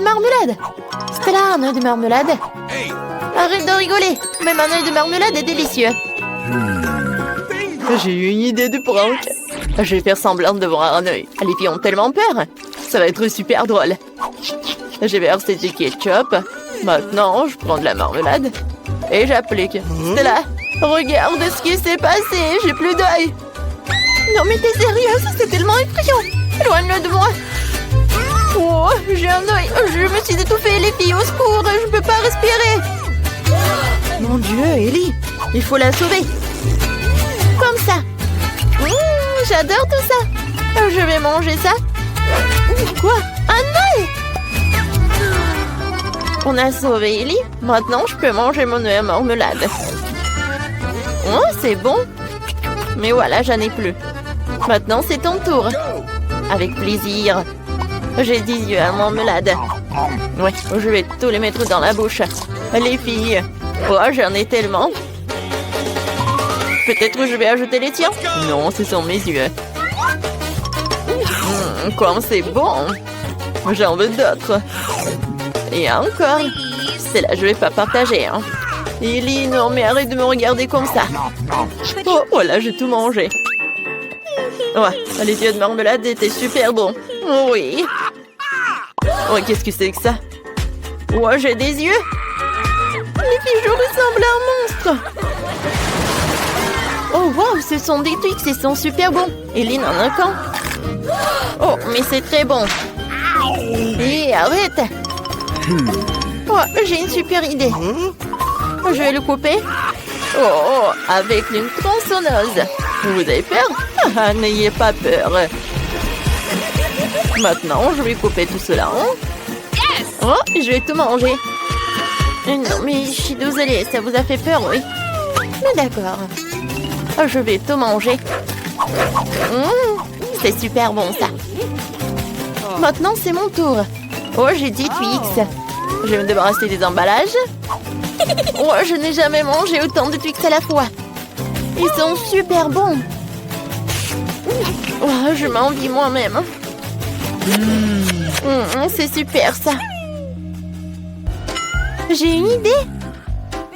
de marmelade. Stella, un œuf de marmelade. Arrête de rigoler. Même un œuf de marmelade est délicieux. J'ai eu une idée de prank. Je vais faire semblant de voir un œil. Les filles ont tellement peur. Ça va être super drôle. J'ai versé du ketchup. Maintenant, je prends de la marmelade. Et j'applique. Stella, regarde ce qui s'est passé. J'ai plus d'œil. Non mais t'es sérieuse? C'est tellement effrayant. Éloigne-le de moi. Oh, j'ai un œil. Je me suis étouffée. Les filles, au secours. Je peux pas respirer. Mon Dieu, Ellie. Il faut la sauver. Comme ça. J'adore tout ça. Je vais manger ça. Quoi? Un œil? On a sauvé Ellie. Maintenant, je peux manger mon œuf à marmelade. Oh, c'est bon. Mais voilà, j'en ai plus. Maintenant, c'est ton tour. Avec plaisir. J'ai 10 yeux à marmelade. Ouais, je vais tous les mettre dans la bouche. Les filles. Oh, j'en ai tellement. Peut-être que je vais ajouter les tiens. Non, ce sont mes yeux. Comme c'est bon. J'en veux d'autres. Et encore. C'est là, je vais pas partager. Hein. Ellie, non, mais arrête de me regarder comme ça. Oh, voilà, j'ai tout mangé. Ouais, les yeux de marmelade étaient super bons. Oui. Oh, qu'est-ce que c'est que ça? Oh, j'ai des yeux. Les filles, je ressemble à un monstre. Oh, wow, ce sont des Twix, ils sont super bons. Ellie n'en a qu'un. Oh, mais c'est très bon. Et arrête. Oh, j'ai une super idée. Je vais le couper. Oh, avec une tronçonneuse. Vous avez peur? Ah, n'ayez pas peur. Maintenant, je vais couper tout cela. Oh, je vais tout manger. Non, mais je suis désolée, ça vous a fait peur, oui? Mais d'accord. Je vais tout manger. C'est super bon, ça. Maintenant, c'est mon tour. Oh, j'ai 10 Twix. Je vais me débarrasser des emballages. Oh, je n'ai jamais mangé autant de Twix à la fois. Ils sont super bons. Oh, je m'envie moi-même. C'est super, ça. J'ai une idée.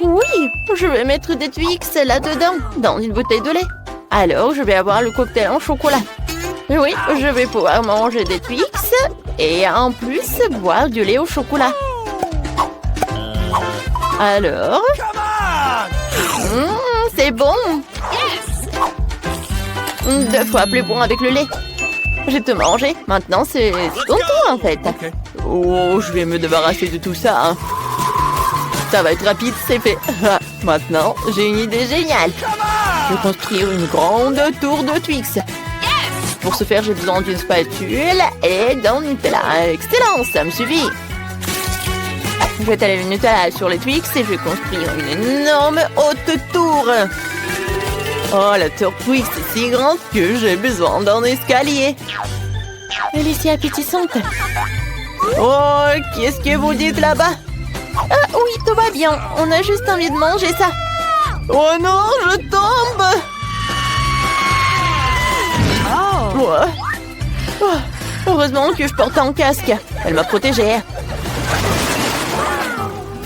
Oui, je vais mettre des Twix là-dedans, dans une bouteille de lait. Alors, je vais avoir le cocktail en chocolat. Oui, je vais pouvoir manger des Twix et en plus boire du lait au chocolat. Alors... c'est bon. 2 fois plus bon avec le lait. J'ai tout mangé. Maintenant, c'est ton tour, en fait. Oh, je vais me débarrasser de tout ça. Hein. Ça va être rapide, c'est fait. Maintenant, j'ai une idée géniale. Je vais construire une grande tour de Twix. Pour ce faire, j'ai besoin d'une spatule et d'un Nutella. Excellent, ça me suffit. Je vais étaler le Nutella sur les Twix et je vais construire une énorme haute tour. Oh, la tour Twix est si grande que j'ai besoin d'un escalier. Elle est si appétissante. Oh, qu'est-ce que vous dites là-bas? Ah oui, tout va bien. On a juste envie de manger ça. Oh non, je tombe. Oh, heureusement que je porte un casque. Elle m'a protégée.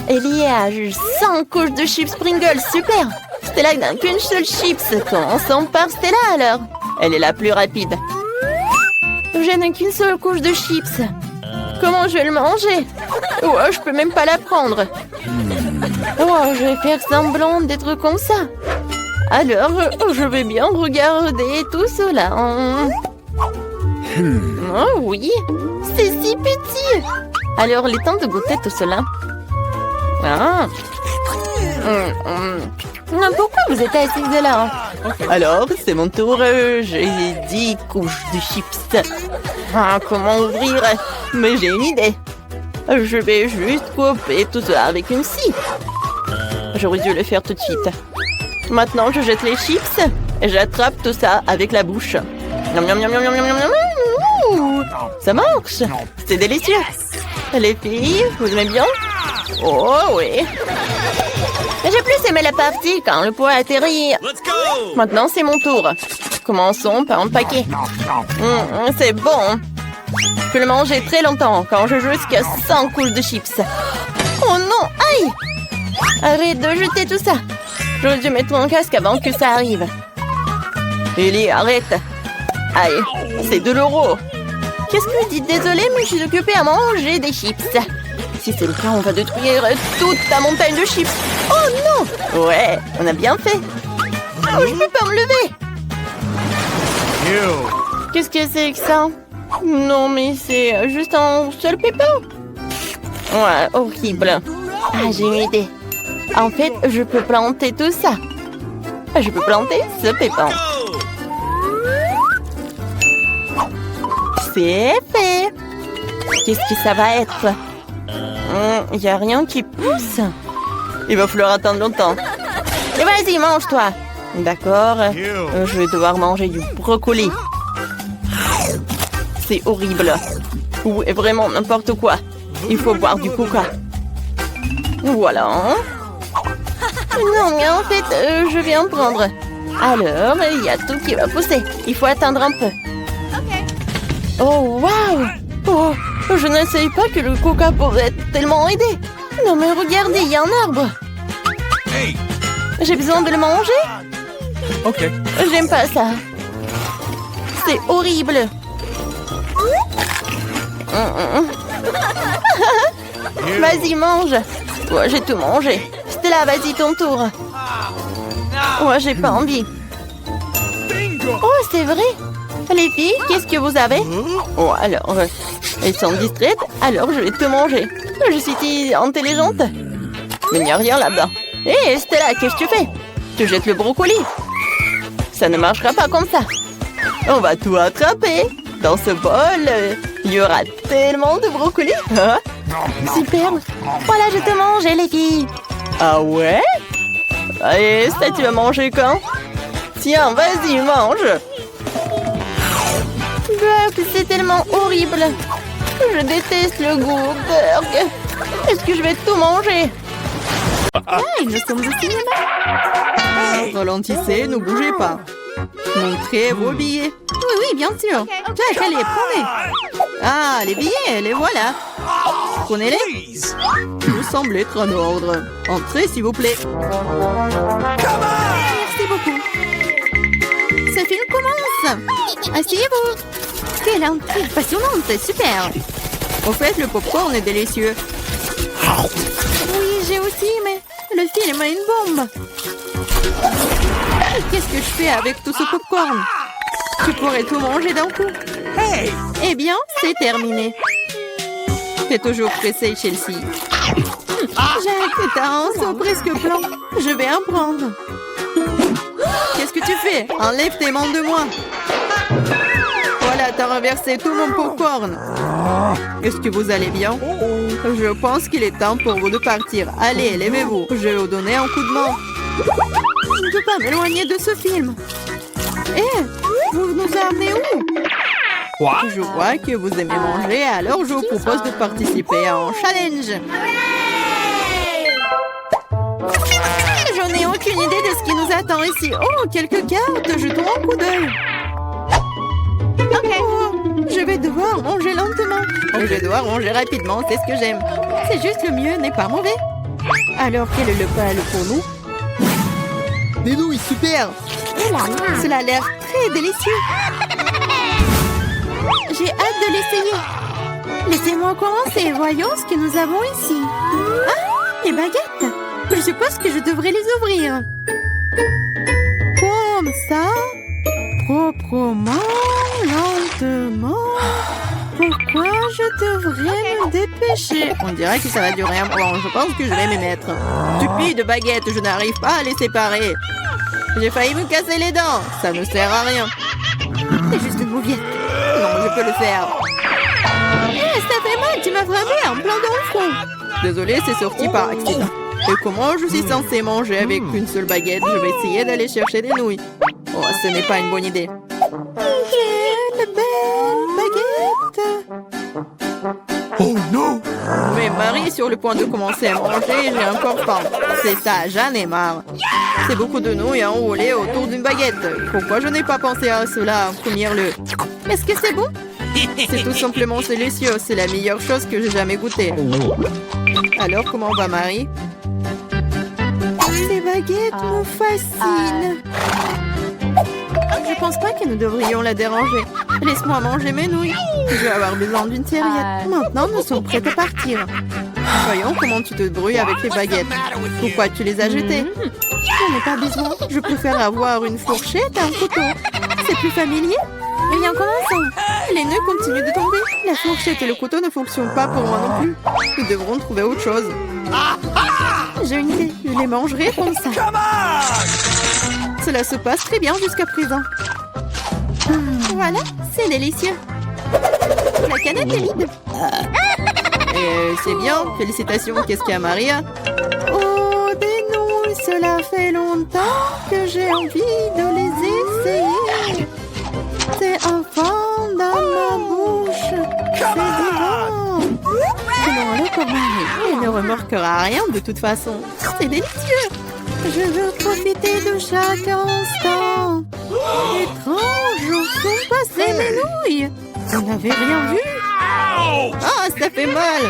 Ellie a juste 100 couches de chips Pringles. Super. Stella n'a qu'une seule chips. Commençons par Stella alors. Elle est la plus rapide. Je n'ai qu'une seule couche de chips. Comment je vais le manger? Oh, je peux même pas la prendre. Oh, je vais faire semblant d'être comme ça. Alors, je vais bien regarder tout cela. Oh oui, c'est si petit. Alors, il est temps de goûter tout cela. Ah. Pourquoi vous êtes assise là? Alors, c'est mon tour. J'ai 10 couches de chips. Ah, comment ouvrir? Mais j'ai une idée. Je vais juste couper tout ça avec une scie. J'aurais dû le faire tout de suite. Maintenant, je jette les chips et j'attrape tout ça avec la bouche. Miam, miam, miam, miam, miam, miam, miam. Ouh, ça marche. C'est délicieux. Les filles, vous aimez bien? Oh oui. J'ai plus aimé la partie quand le poids atterrit. Maintenant, c'est mon tour. Commençons par empaquer. C'est bon. Je peux le manger très longtemps quand je joue jusqu'à 100 couches de chips. Oh non, aïe! Arrête de jeter tout ça. J'aurais dû mettre mon casque avant que ça arrive. Ellie, arrête. Aïe, c'est douloureux. Qu'est-ce que vous dites? Désolée, mais je suis occupée à manger des chips. Si c'est le cas, on va détruire toute ta montagne de chips. Oh non! Ouais, on a bien fait. Oh, je peux pas me lever. Qu'est-ce que c'est que ça? Non, mais c'est juste un seul pépin. Ouais, horrible. Ah, j'ai une idée. En fait, je peux planter tout ça. Je peux planter ce pépin. C'est fait. Qu'est-ce que ça va être? Il n'y a rien qui pousse. Il va falloir attendre longtemps. Et vas-y, mange-toi. D'accord. Je vais devoir manger du brocoli. C'est horrible. Ou vraiment n'importe quoi. Il faut boire du coca. Voilà. Non, mais en fait, je vais en prendre. Alors, il y a tout qui va pousser. Il faut attendre un peu. Oh, waouh! Oh, je ne savais pas que le coca pouvait tellement aider. Non, mais regardez, il y a un arbre. J'ai besoin de le manger? Ok. J'aime pas ça. C'est horrible. Vas-y, mange. Toi, j'ai tout mangé. Stella, vas-y, ton tour. Moi, j'ai pas envie. Oh, c'est vrai. Les filles, qu'est-ce que vous avez? Oh, alors, elles sont distraites, alors je vais te manger. Je suis si intelligente. Mais il n'y a rien là-bas. Hé, Stella, qu'est-ce que tu fais? Tu jettes le brocoli. Ça ne marchera pas comme ça. On va tout attraper. Dans ce bol, il y aura tellement de brocoli. Hein? Super. Voilà, je te mange, les filles. Ah ouais? Allez, ça, tu vas manger quand? Tiens, vas-y, mange. C'est tellement horrible. Je déteste le goût. Burg. Est-ce que je vais tout manger? Hey, nous sommes au cinéma. Ralentissez, ne bougez pas. Montrez vos billets. Oui, oui, bien sûr. Jack, allez, prenez. Ah, les billets, les voilà. Prenez-les. Vous semblez être en ordre. Entrez, s'il vous plaît. Merci beaucoup. Ce film commence. Asseyez-vous. Quelle intrigue passionnante, super. Au fait, le popcorn est délicieux. Oui, j'ai aussi, mais le film a une bombe. Qu'est-ce que je fais avec tout ce popcorn? Tu pourrais tout manger d'un coup. Eh bien, c'est terminé. T'es toujours pressé, Chelsea. Jack, t'as un seau presque blanc. Je vais en prendre. Qu'est-ce que tu fais? Enlève tes mains de moi. Voilà, t'as renversé tout mon popcorn. Est-ce que vous allez bien? Je pense qu'il est temps pour vous de partir. Allez, levez-vous. Je vais vous donner un coup de main. Je ne peux pas m'éloigner de ce film. Eh, vous nous amenez où? Quoi? Je vois que vous aimez manger, alors je vous propose de participer à un challenge. Je n'ai aucune idée de ce qui nous attend ici. Oh, quelques cartes, jetons un coup d'œil. Oh, je vais devoir manger lentement. Je vais devoir manger rapidement, c'est ce que j'aime. C'est juste le mieux n'est pas mauvais. Alors, quel est le plat pour nous? Des nouilles, super. Cela a l'air très délicieux. J'ai hâte de l'essayer. Laissez-moi commencer. Voyons ce que nous avons ici. Ah, les baguettes. Je suppose que je devrais les ouvrir. Comme ça. Proprement, lentement. Pourquoi je devrais me dépêcher? On dirait que ça va durer un moment. Je pense que je vais m'y mettre. Stupide baguette, je n'arrive pas à les séparer. J'ai failli me casser les dents. Ça ne sert à rien. C'est juste une mouviette. Non, je peux le faire. Ça fait mal, tu m'as frappé en plein dans le front. Désolée, c'est sorti par accident. Et comment je suis censée manger avec une seule baguette? Je vais essayer d'aller chercher des nouilles. Oh, ce n'est pas une bonne idée. Quelle belle baguette! Oh non! Mais Marie est sur le point de commencer à manger et j'ai encore faim. C'est ça, j'en ai marre. C'est beaucoup de nouilles enroulées autour d'une baguette. Pourquoi je n'ai pas pensé à cela en premier lieu? Est-ce que c'est bon? C'est tout simplement délicieux. C'est la meilleure chose que j'ai jamais goûtée. Alors, comment va Marie? Ces baguettes me fascinent. Je pense pas que nous devrions la déranger. Laisse-moi manger mes nouilles. Je vais avoir besoin d'une serviette. Maintenant, nous sommes prêts à partir. Voyons comment tu te débrouilles avec les baguettes. Pourquoi tu les as jetées? J'en ai pas besoin. Je préfère avoir une fourchette et un couteau. C'est plus familier. Eh bien, commençons. Les nœuds continuent de tomber. La fourchette et le couteau ne fonctionnent pas pour moi non plus. Nous devrons trouver autre chose. J'ai une idée. Je les mangerai comme ça. Cela se passe très bien jusqu'à présent. Voilà, c'est délicieux. La canette est vide. C'est bien. Félicitations. Qu'est-ce qu'il y a, Maria? Oh, des nouilles. Cela fait longtemps que j'ai envie de les essayer. C'est un fond dans ma bouche. C'est divin. Comment le Marie? Il ne remarquera rien de toute façon. C'est délicieux. Je veux profiter de chaque instant. Étrange, où sont passées mes nouilles? Vous n'avez rien vu? Ah, ça fait mal.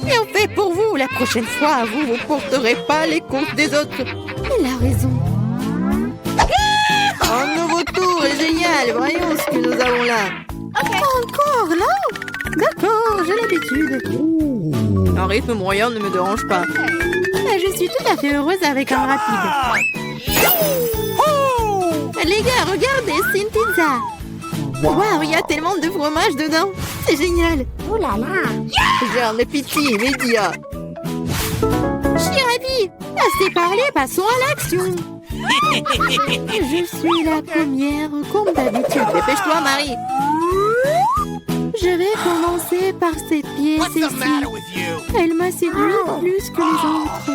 Bien fait pour vous. La prochaine fois, vous ne porterez pas les comptes des autres. Il a raison. Un nouveau tour est génial. Voyons ce que nous avons là. Encore là? D'accord, j'ai l'habitude. Un rythme moyen ne me dérange pas. Je suis tout à fait heureuse avec un rapide. Les gars, regardez, c'est une pizza. Waouh, il y a tellement de fromage dedans. C'est génial. Oh là là. J'ai un appétit immédiat. Je suis ravie. Assez parlé, passons à l'action. Je suis la première, comme d'habitude. Dépêche-toi, Marie. Je vais commencer par cette pièce ici. Elle m'a séduit plus que les autres.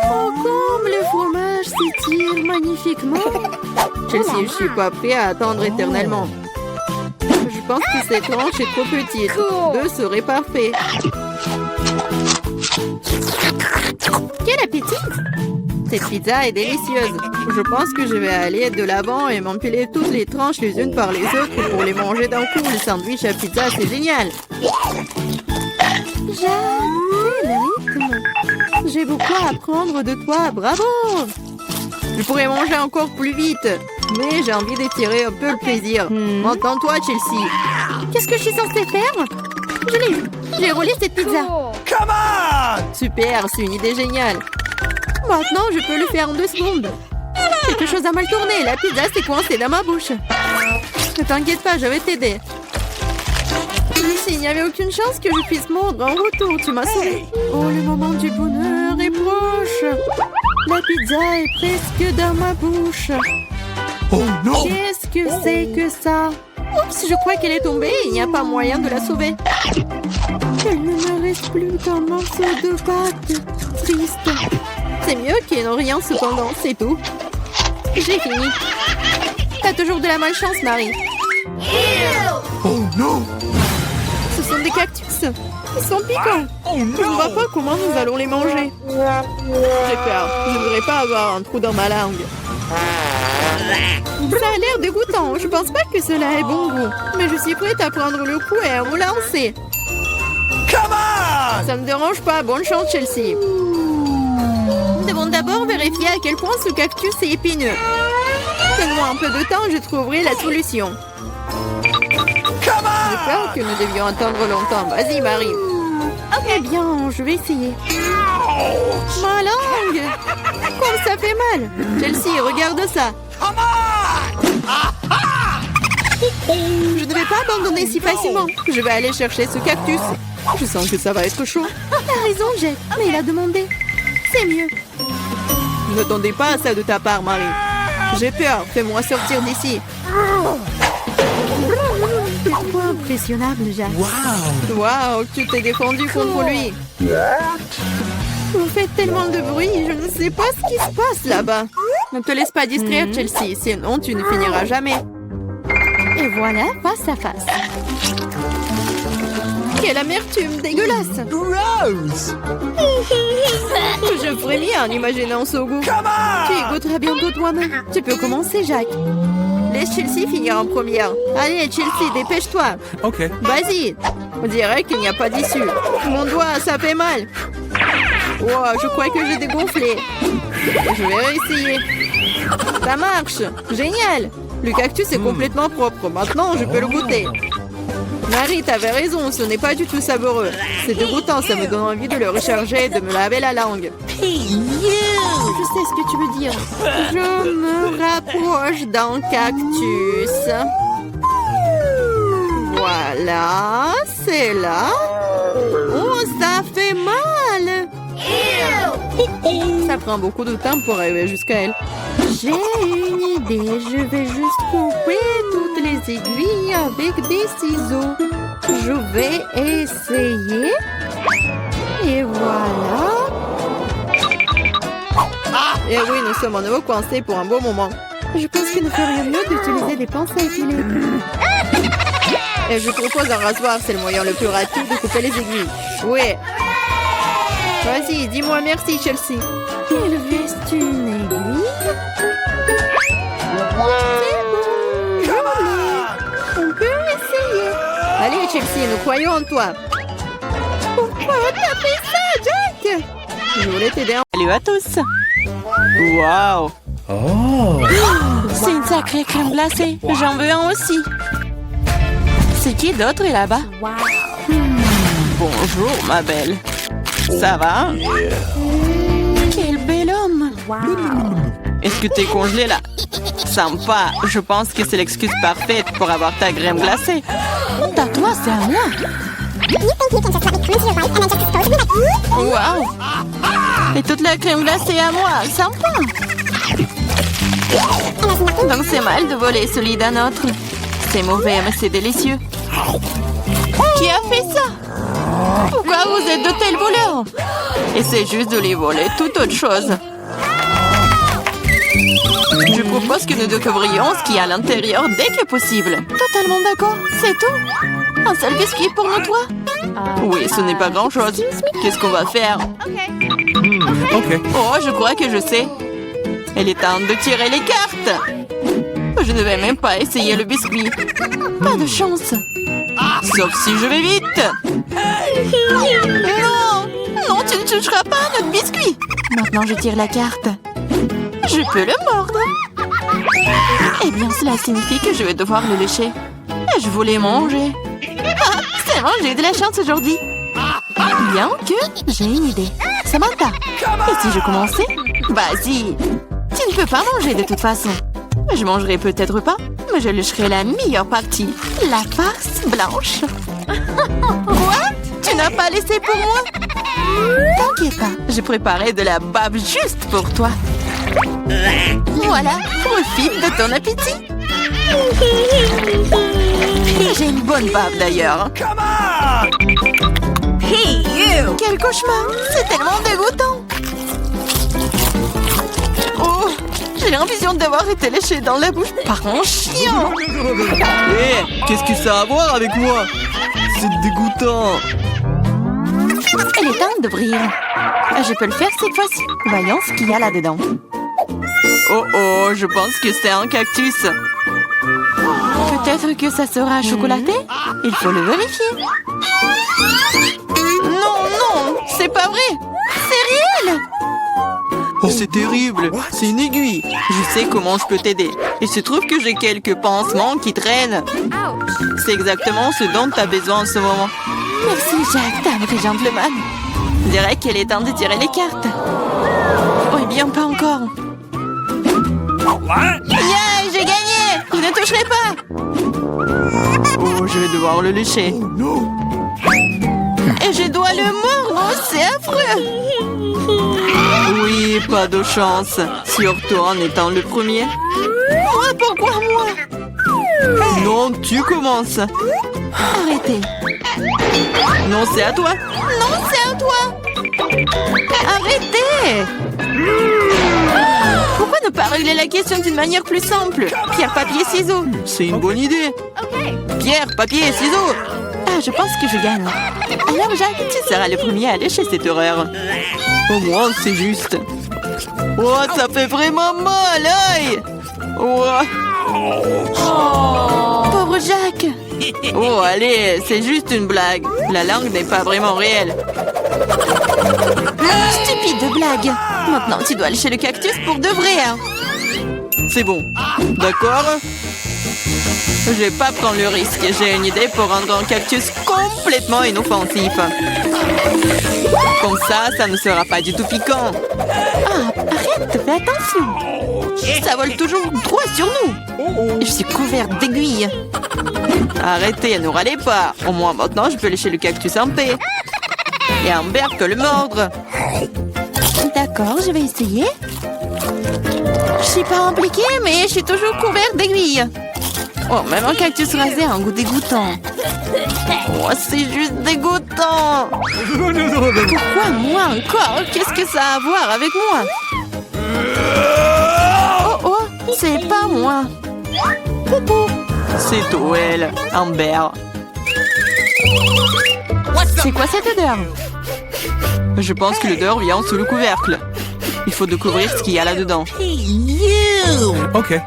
Oh, comme le fromage s'étire magnifiquement. Chelsea, je suis pas prêt à attendre éternellement. Je pense que cette tranche est trop petite. 2 serait parfait. Quel appétit! Cette pizza est délicieuse. Je pense que je vais aller de l'avant et m'empiler toutes les tranches les unes par les autres pour les manger d'un coup. Le sandwich à pizza, c'est génial. Quel rythme! J'ai beaucoup à apprendre de toi. Bravo! Je pourrais manger encore plus vite, mais j'ai envie d'étirer un peu le plaisir. Entends-toi, Chelsea. Qu'est-ce que je suis censée faire? Je l'ai eu. J'ai roulé cette pizza. Come on! Super, c'est une idée géniale. Maintenant, je peux le faire en 2 secondes. Quelque chose a mal tourné. La pizza s'est coincée dans ma bouche. Ne t'inquiète pas, je vais t'aider. Lucie, il n'y avait aucune chance que je puisse mordre en retour. Tu m'as sauvé. Oh, le moment du bonheur est proche. La pizza est presque dans ma bouche. Oh non! Qu'est-ce que c'est que ça? Oups, je crois qu'elle est tombée. Il n'y a pas moyen de la sauver. Il ne me reste plus qu'un morceau de pâte. Triste. C'est mieux qu'il n'y ait rien cependant, c'est tout. J'ai fini. T'as toujours de la malchance, Marie. Oh non! Ce sont des cactus. Ils sont piquants. Oh Je ne vois pas comment nous allons les manger. J'ai peur. Je ne voudrais pas avoir un trou dans ma langue. Ça a l'air dégoûtant. Je pense pas que cela ait bon goût. Mais je suis prête à prendre le coup et à me lancer. Come on! Ça ne me dérange pas. Bonne chance, Chelsea. Nous devons d'abord vérifier à quel point ce cactus est épineux. Donne-moi un peu de temps, je trouverai la solution. J'ai peur que nous devions attendre longtemps. Vas-y, Marie. Eh bien, je vais essayer. Ma langue! Comme ça fait mal! Chelsea, regarde ça! Je ne vais pas abandonner si facilement. Je vais aller chercher ce cactus. Je sens que ça va être chaud. T'as raison, Jack, mais il a demandé. C'est mieux. Ne t'attendais pas à ça de ta part, Marie. J'ai peur. Fais-moi sortir d'ici. C'est trop impressionnable, Jack. Waouh, tu t'es défendu contre lui. Vous faites tellement de bruit, je ne sais pas ce qui se passe là-bas. Ne te laisse pas distraire, Chelsea, sinon tu ne finiras jamais. Et voilà, face à face. Quelle amertume dégueulasse. Gross! Je frémis en imaginant ce goût. Tu y goûteras bientôt toi-même. Tu peux commencer, Jacques. Laisse Chelsea finir en première. Allez, Chelsea, dépêche-toi. Okay. Vas-y. On dirait qu'il n'y a pas d'issue. Mon doigt, ça fait mal. Wow, je crois que j'ai dégonflé. Je vais réessayer. Ça marche. Génial. Le cactus est complètement propre. Maintenant, je peux le goûter. Marie, t'avais raison. Ce n'est pas du tout savoureux. C'est dégoûtant. Ça me donne envie de le recharger et de me laver la langue. Je sais ce que tu veux dire. Je me rapproche d'un cactus. Voilà, c'est là. Oh, ça fait mal. Ça prend beaucoup de temps pour arriver jusqu'à elle. J'ai une idée. Je vais juste couper toutes les aiguilles avec des ciseaux. Je vais essayer. Et voilà. Et oui, nous sommes à nouveau coincés pour un beau moment. Je pense qu'il nous ferait mieux d'utiliser des pinces à épiler. Et je propose un rasoir, c'est le moyen le plus rapide de couper les aiguilles. Oui. Vas-y, dis-moi merci, Chelsea. Il reste une aiguille. C'est bon, joli. On peut essayer. Allez, Chelsea, nous croyons en toi. Pourquoi t'as fait ça, Jack? Je voulais t'aider. Salut à tous. Wow. Oh. C'est une sacrée crème glacée. J'en veux un aussi. C'est qui d'autre est là-bas? Bonjour, ma belle. Ça va? Quel bel homme. Est-ce que t'es congelé là? Sympa. Je pense que c'est l'excuse parfaite pour avoir ta crème glacée. À toi, c'est à moi. Wow. Et toute la crème glacée à moi. Sympa. Donc c'est mal de voler celui d'un autre. C'est mauvais, mais c'est délicieux. Qui a fait ça? Pourquoi vous êtes de tels voleurs? Essayez juste de les voler, toute autre chose. Je propose que nous découvrions ce qu'il y a à l'intérieur dès que possible. Totalement d'accord, c'est tout. Un seul biscuit pour nous trois? Oui, ce n'est pas grand-chose. Qu'est-ce qu'on va faire? Okay. Oh, je crois que je sais. Il est temps de tirer les cartes. Je ne vais même pas essayer le biscuit. Pas de chance. Sauf si je vais vite. Non, non, tu ne toucheras pas à notre biscuit. Maintenant, je tire la carte. Je peux le mordre. Eh bien, cela signifie que je vais devoir le lécher. Et je voulais manger. Ah, c'est bon, j'ai eu de la chance aujourd'hui. Bien que j'ai une idée. Samantha, et si je commençais? Vas-y. Tu ne peux pas manger de toute façon. Je mangerai peut-être pas, mais je lécherai la meilleure partie. La face blanche. Quoi? Tu n'as pas laissé pour moi? T'inquiète pas, j'ai préparé de la bave juste pour toi. Voilà, profite de ton appétit. J'ai une bonne bave d'ailleurs. Come on! Hey you! Quel cauchemar! C'est tellement dégoûtant! Oh! J'ai l'impression d'avoir été léchée dans la bouche par un chien! Hé, qu'est-ce que ça a à voir avec moi? C'est dégoûtant! Il est temps d'ouvrir. Je peux le faire cette fois-ci. Voyons ce qu'il y a là-dedans. Oh oh, je pense que c'est un cactus. Peut-être que ça sera chocolaté? Il faut le vérifier. Non, non, c'est pas vrai! C'est réel! Oh, c'est terrible, c'est une aiguille. Je sais comment je peux t'aider. Il se trouve que j'ai quelques pansements qui traînent. C'est exactement ce dont tu as besoin en ce moment. Merci, Jack, t'es un vrai gentleman. Je dirais qu'il est temps de tirer les cartes. Oh, eh bien, pas encore. Yeah, j'ai gagné! Vous ne toucherez pas! Oh, je vais devoir le lécher. Oh no! Et je dois le mordre, c'est affreux! Oui, pas de chance. Surtout en étant le premier. Moi, pourquoi moi? Non, tu commences. Arrêtez. Non, c'est à toi. Non, c'est à toi! Arrêtez! Pourquoi ne pas régler la question d'une manière plus simple? Pierre, papier, ciseaux. C'est une bonne idée. Pierre, papier, ciseaux. Ah, je pense que je gagne. Alors, Jacques, tu seras le premier à lécher cette horreur. Au moins, c'est juste. Oh, ça fait vraiment mal, aïe. Oh, Pauvre Jack. Oh, allez, c'est juste une blague. La langue n'est pas vraiment réelle. Stupide blague. Maintenant, tu dois lécher le cactus pour de vrai. Hein. C'est bon. D'accord? Je vais pas prendre le risque. J'ai une idée pour rendre un cactus complètement inoffensif. Comme ça ne sera pas du tout piquant. Ah, arrête, fais attention. Ça vole toujours droit sur nous. Je suis couverte d'aiguilles. Arrêtez, ne râlez pas. Au moins maintenant, je peux lécher le cactus en paix. Et Amber peut le mordre. D'accord, je vais essayer. Je suis pas impliquée, mais je suis toujours couverte d'aiguilles. Oh, même un cactus rasé a un goût dégoûtant. Oh, c'est juste dégoûtant. Pourquoi moi encore? Qu'est-ce que ça a à voir avec moi? Oh, oh, c'est pas moi. C'est Toel, Amber. C'est quoi cette odeur? Je pense que l'odeur vient sous le couvercle. Il faut découvrir ce qu'il y a là-dedans. Okay.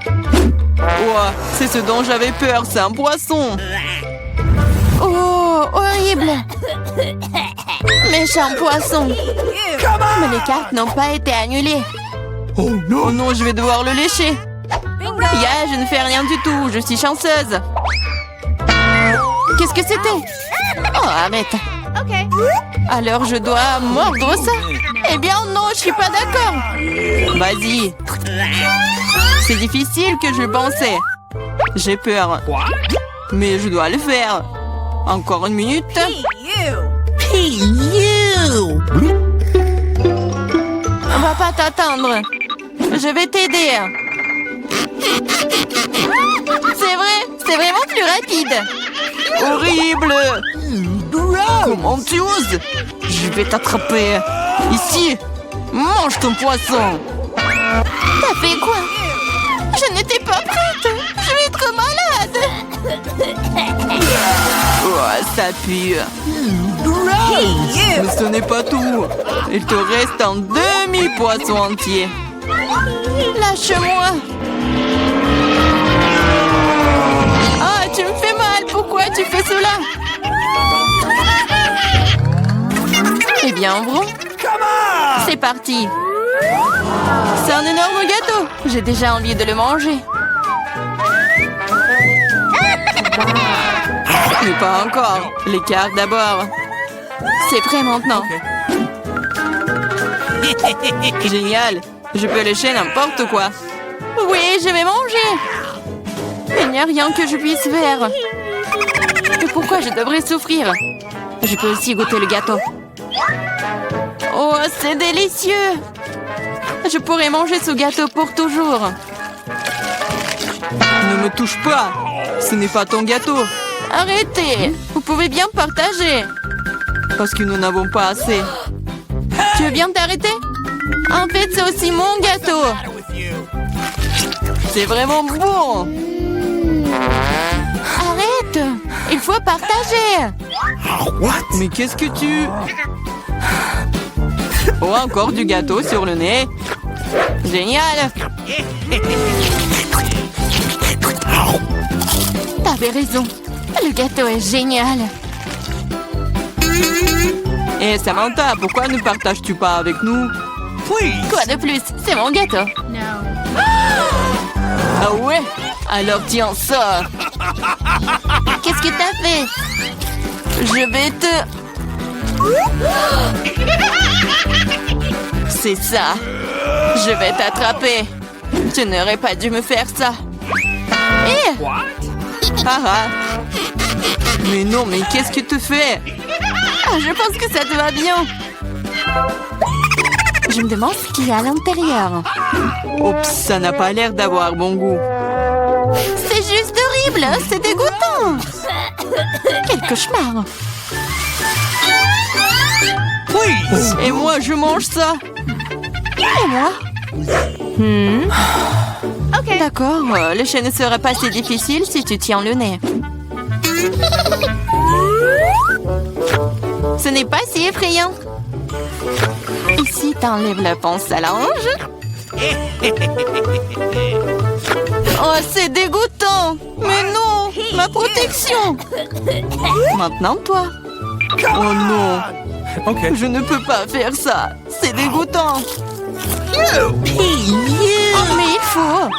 Oh, c'est ce dont j'avais peur, c'est un poisson. Oh, horrible. Méchant poisson. Mais les cartes n'ont pas été annulées. Oh no. Oh non, je vais devoir le lécher. Je ne fais rien du tout, je suis chanceuse. Qu'est-ce que c'était? Oh, arrête. Alors je dois mordre ça? Eh bien non, je suis pas d'accord. Vas-y. C'est difficile que je le pensais. J'ai peur. Mais je dois le faire. Encore une minute. On va pas t'attendre. Je vais t'aider. C'est vrai, c'est vraiment plus rapide. Horrible. Comment tu oses? Je vais t'attraper. Ici. Mange ton poisson. T'as fait quoi? Je n'étais pas prête. Je vais être malade. Oh, ça pue. Mais ce n'est pas tout. Il te reste un demi-poisson entier. Lâche-moi. Ah, tu me fais mal. Pourquoi tu fais cela? Eh bien, bon. C'est parti. C'est un énorme gâteau. J'ai déjà envie de le manger. Mais pas encore. Les cartes d'abord. C'est prêt maintenant. Génial. Je peux lécher n'importe quoi. Oui, je vais manger. Il n'y a rien que je puisse faire. Et pourquoi je devrais souffrir? Je peux aussi goûter le gâteau. Oh, c'est délicieux. Je pourrais manger ce gâteau pour toujours. Ne me touche pas. Ce n'est pas ton gâteau. Arrêtez. Vous pouvez bien partager. Parce que nous n'avons pas assez. Tu veux bien t'arrêter? En fait, c'est aussi mon gâteau. C'est vraiment bon. Arrête. Il faut partager. Mais qu'est-ce que tu... Oh, encore du gâteau sur le nez. Génial. T'avais raison. Le gâteau est génial. Et Samantha, pourquoi ne partages-tu pas avec nous? Quoi de plus? C'est mon gâteau. Ah ouais? Alors tiens ça. Qu'est-ce que t'as fait? Je vais te... C'est ça. Je vais t'attraper. Tu n'aurais pas dû me faire ça. Eh! Ah ah. Mais non, mais qu'est-ce que tu fais? Ah, je pense que ça te va bien. Je me demande ce qu'il y a à l'intérieur. Oups, ça n'a pas l'air d'avoir bon goût. C'est juste horrible. C'est dégoûtant. Quel cauchemar. Et moi, je mange ça. Et moi? D'accord, le chien ne serait pas si difficile si tu tiens le nez. Ce n'est pas si effrayant. Ici, t'enlèves la pince à linge. Oh, c'est dégoûtant. Mais non, ma protection. Maintenant, toi. Oh non, Okay. je ne peux pas faire ça. C'est dégoûtant. Oh, mais il faut.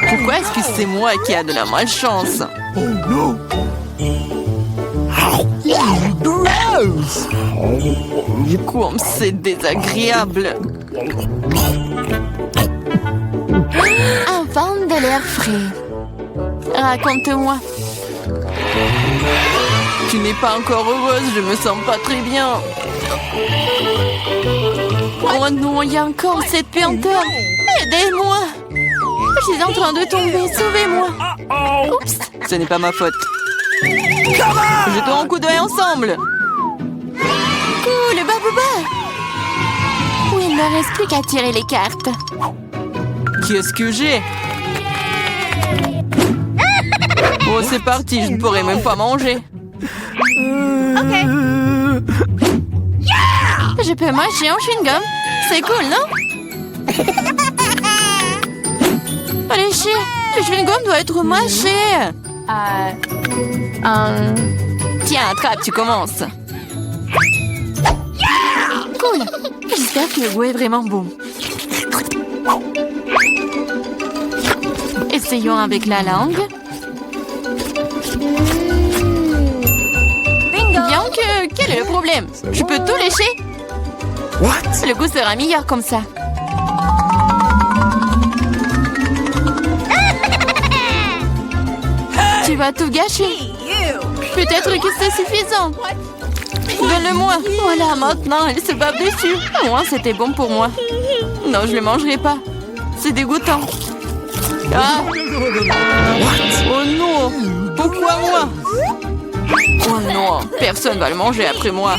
Pourquoi est-ce que c'est moi qui a de la malchance? Oh no. Gross! Comme c'est désagréable. Invente de l'air frais. Raconte-moi. Tu n'es pas encore heureuse, je me sens pas très bien. Oh non, il y a encore cette puanteur. Aidez-moi. Je suis en train de tomber. Sauvez-moi. Oups. Ce n'est pas ma faute. Jetons un coup d'œil ensemble. Cool, Babouba. Oui, il ne reste plus qu'à tirer les cartes. Qu'est-ce que j'ai? Oh, c'est parti, je ne pourrai même pas manger. Je peux mâcher un chewing-gum. C'est cool, non? Allez, chier. Le chewing-gum doit être mâché. Tiens, attrape, tu commences. Cool. J'espère que le goût est vraiment bon. Essayons avec la langue. Bien que... Quel est le problème? Je peux tout lécher? What? Le goût sera meilleur comme ça. Tu vas tout gâcher. Peut-être que c'est suffisant. Donne-le-moi. Voilà, maintenant, elle se bave dessus. Au moins, c'était bon pour moi. Non, je ne le mangerai pas. C'est dégoûtant. Ah! Oh non! Pourquoi moi? Oh non! Personne va le manger après moi.